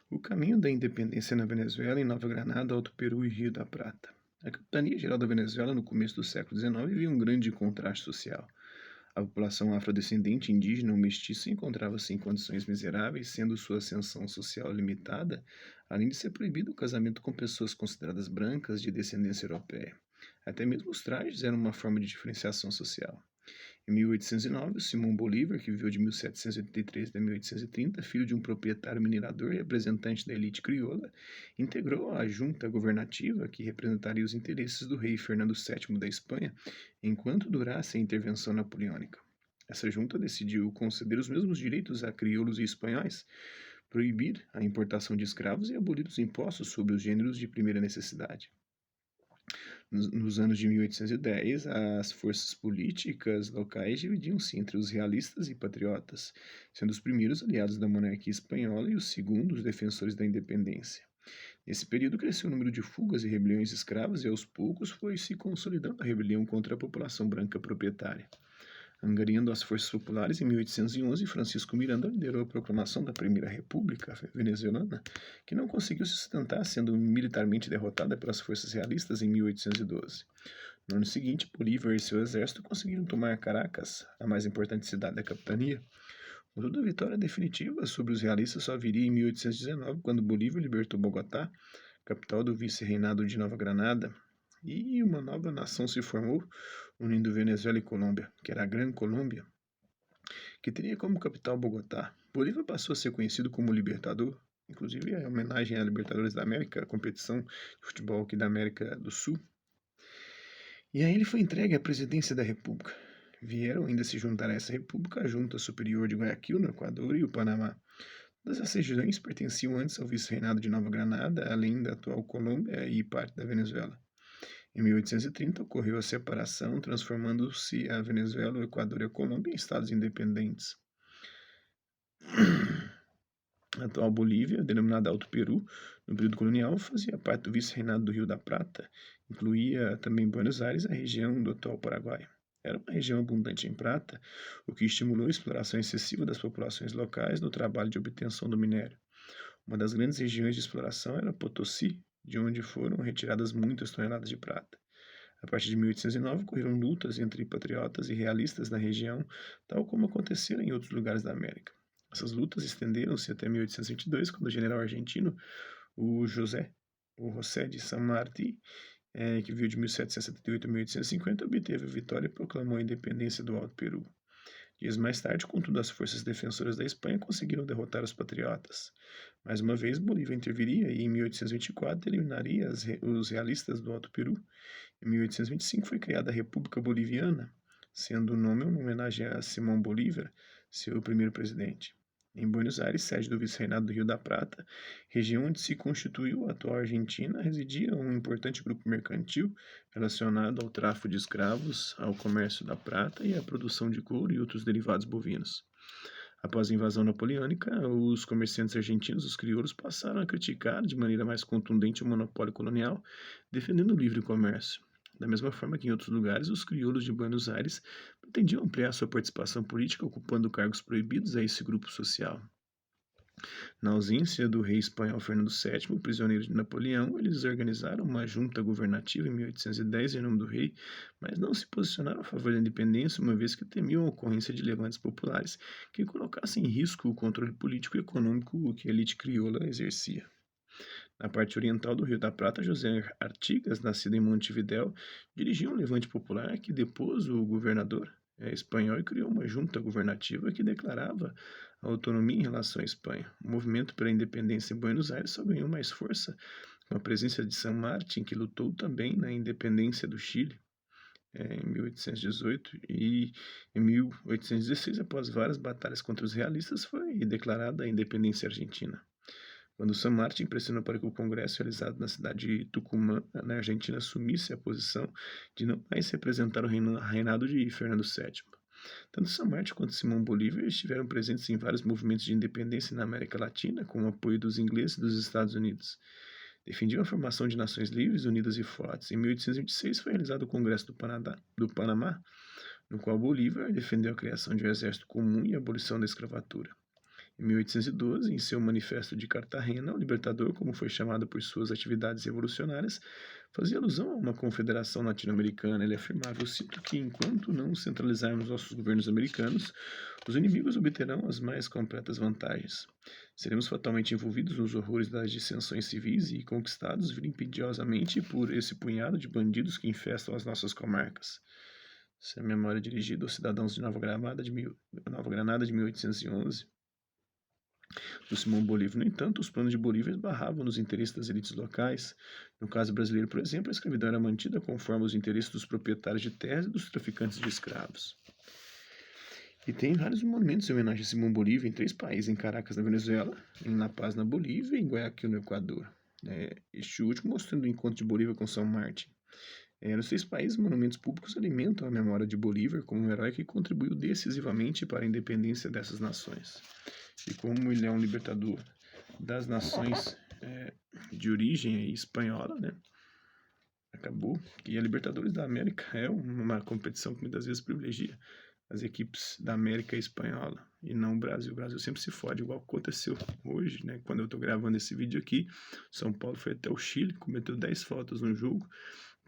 O caminho da independência na Venezuela, em Nova Granada, Alto Peru e Rio da Prata. A capitania geral da Venezuela, no começo do século XIX, vivia um grande contraste social. A população afrodescendente, indígena ou mestiça encontrava-se em condições miseráveis, sendo sua ascensão social limitada, além de ser proibido o casamento com pessoas consideradas brancas de descendência europeia. Até mesmo os trajes eram uma forma de diferenciação social. Em 1809, Simão Bolívar, que viveu de 1783 a 1830, filho de um proprietário minerador e representante da elite crioula, integrou a junta governativa que representaria os interesses do rei Fernando VII da Espanha enquanto durasse a intervenção napoleônica. Essa junta decidiu conceder os mesmos direitos a crioulos e espanhóis, proibir a importação de escravos e abolir os impostos sobre os gêneros de primeira necessidade. Nos anos de 1810, as forças políticas locais dividiam-se entre os realistas e patriotas, sendo os primeiros aliados da monarquia espanhola e os segundos defensores da independência. Nesse período cresceu o número de fugas e rebeliões escravas e aos poucos foi se consolidando a rebelião contra a população branca proprietária. Angariando as forças populares, em 1811, Francisco Miranda liderou a proclamação da Primeira República Venezuelana, que não conseguiu se sustentar, sendo militarmente derrotada pelas forças realistas em 1812. No ano seguinte, Bolívar e seu exército conseguiram tomar Caracas, a mais importante cidade da capitania. Contudo, a vitória definitiva sobre os realistas só viria em 1819, quando Bolívar libertou Bogotá, capital do vice-reinado de Nova Granada, e uma nova nação se formou, unindo Venezuela e Colômbia, que era a Gran Colômbia, que teria como capital Bogotá. Bolívar passou a ser conhecido como Libertador, inclusive em homenagem à Libertadores da América, a competição de futebol aqui da América do Sul. E aí ele foi entregue à presidência da República. Vieram ainda se juntar a essa república a Junta Superior de Guayaquil, no Equador, e o Panamá. Todas essas regiões pertenciam antes ao vice-reinado de Nova Granada, além da atual Colômbia e parte da Venezuela. Em 1830 ocorreu a separação, transformando-se a Venezuela, o Equador e a Colômbia em estados independentes. A atual Bolívia, denominada Alto Peru, no período colonial, fazia parte do vice-reinado do Rio da Prata, incluía também Buenos Aires, a região do atual Paraguai. Era uma região abundante em prata, o que estimulou a exploração excessiva das populações locais no trabalho de obtenção do minério. Uma das grandes regiões de exploração era Potosí, de onde foram retiradas muitas toneladas de prata. A partir de 1809, ocorreram lutas entre patriotas e realistas na região, tal como aconteceu em outros lugares da América. Essas lutas estenderam-se até 1822, quando o general argentino, o José de San Martín, que viveu de 1778 a 1850, obteve a vitória e proclamou a independência do Alto Peru. Dias mais tarde, contudo, as forças defensoras da Espanha conseguiram derrotar os patriotas. Mais uma vez, Bolívar interviria e, em 1824, eliminaria os realistas do Alto Peru. Em 1825 foi criada a República Boliviana, sendo o nome uma homenagem a Simão Bolívar, seu primeiro presidente. Em Buenos Aires, sede do vice-reinado do Rio da Prata, região onde se constituiu a atual Argentina, residia um importante grupo mercantil relacionado ao tráfico de escravos, ao comércio da prata e à produção de couro e outros derivados bovinos. Após a invasão napoleônica, os comerciantes argentinos, os crioulos, passaram a criticar de maneira mais contundente o monopólio colonial, defendendo o livre comércio. Da mesma forma que em outros lugares, os crioulos de Buenos Aires pretendiam ampliar sua participação política, ocupando cargos proibidos a esse grupo social. Na ausência do rei espanhol Fernando VII, prisioneiro de Napoleão, eles organizaram uma junta governativa em 1810 em nome do rei, mas não se posicionaram a favor da independência, uma vez que temiam a ocorrência de levantes populares que colocassem em risco o controle político e econômico que a elite crioula exercia. Na parte oriental do Rio da Prata, José Artigas, nascido em Montevidéu, dirigiu um levante popular que depôs o governador espanhol e criou uma junta governativa que declarava a autonomia em relação à Espanha. O movimento pela independência em Buenos Aires só ganhou mais força com a presença de San Martín, que lutou também na independência do Chile em 1818 e em 1816, após várias batalhas contra os realistas, foi declarada a independência argentina. Quando San Martín pressionou para que o congresso realizado na cidade de Tucumã, na Argentina, assumisse a posição de não mais representar o reinado de Fernando VII. Tanto San Martín quanto Simão Bolívar estiveram presentes em vários movimentos de independência na América Latina, com o apoio dos ingleses e dos Estados Unidos. Defendiam a formação de nações livres, unidas e fortes. Em 1826 foi realizado o Congresso do Panamá, no qual Bolívar defendeu a criação de um exército comum e a abolição da escravatura. Em 1812, em seu Manifesto de Cartagena, o Libertador, como foi chamado por suas atividades revolucionárias, fazia alusão a uma confederação latino-americana. Ele afirmava: "Eu sinto que, enquanto não centralizarmos nossos governos americanos, os inimigos obterão as mais completas vantagens. Seremos fatalmente envolvidos nos horrores das dissensões civis e conquistados vilipendiosamente por esse punhado de bandidos que infestam as nossas comarcas." Essa é a memória dirigida aos cidadãos de Nova Granada de 1811, do Simão Bolívar. No entanto, os planos de Bolívar esbarravam nos interesses das elites locais. No caso brasileiro, por exemplo, a escravidão era mantida conforme os interesses dos proprietários de terras e dos traficantes de escravos. E tem vários monumentos em homenagem a Simão Bolívar em 3 países: em Caracas, na Venezuela, em La Paz, na Bolívia e em Guayaquil, no Equador. Este último mostrando o encontro de Bolívar com São Martin. Nos 3 países, monumentos públicos alimentam a memória de Bolívar como um herói que contribuiu decisivamente para a independência dessas nações. E como ele é um libertador das nações de origem espanhola, né? Acabou que a Libertadores da América é uma competição que muitas vezes privilegia as equipes da América espanhola e não o Brasil. O Brasil sempre se fode, igual aconteceu hoje, né? Quando eu estou gravando esse vídeo aqui, São Paulo foi até o Chile, cometeu 10 faltas no jogo,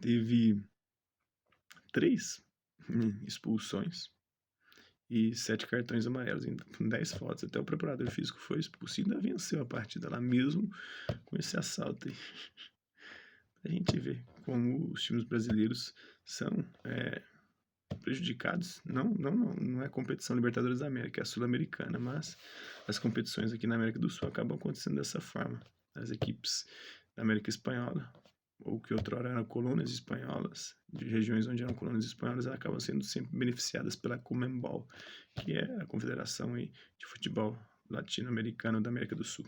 teve 3 expulsões e 7 cartões amarelos, com 10 faltas. Até o preparador físico foi expulso e ainda venceu a partida lá mesmo com esse assalto aí. A gente vê como os times brasileiros são prejudicados. Não é a competição Libertadores da América, é a Sul-Americana, mas as competições aqui na América do Sul acabam acontecendo dessa forma. As equipes da América Espanhola, ou que outrora eram colônias espanholas, de regiões onde eram colônias espanholas, elas acabam sendo sempre beneficiadas pela Conmebol, que é a confederação aí de futebol latino-americano da América do Sul.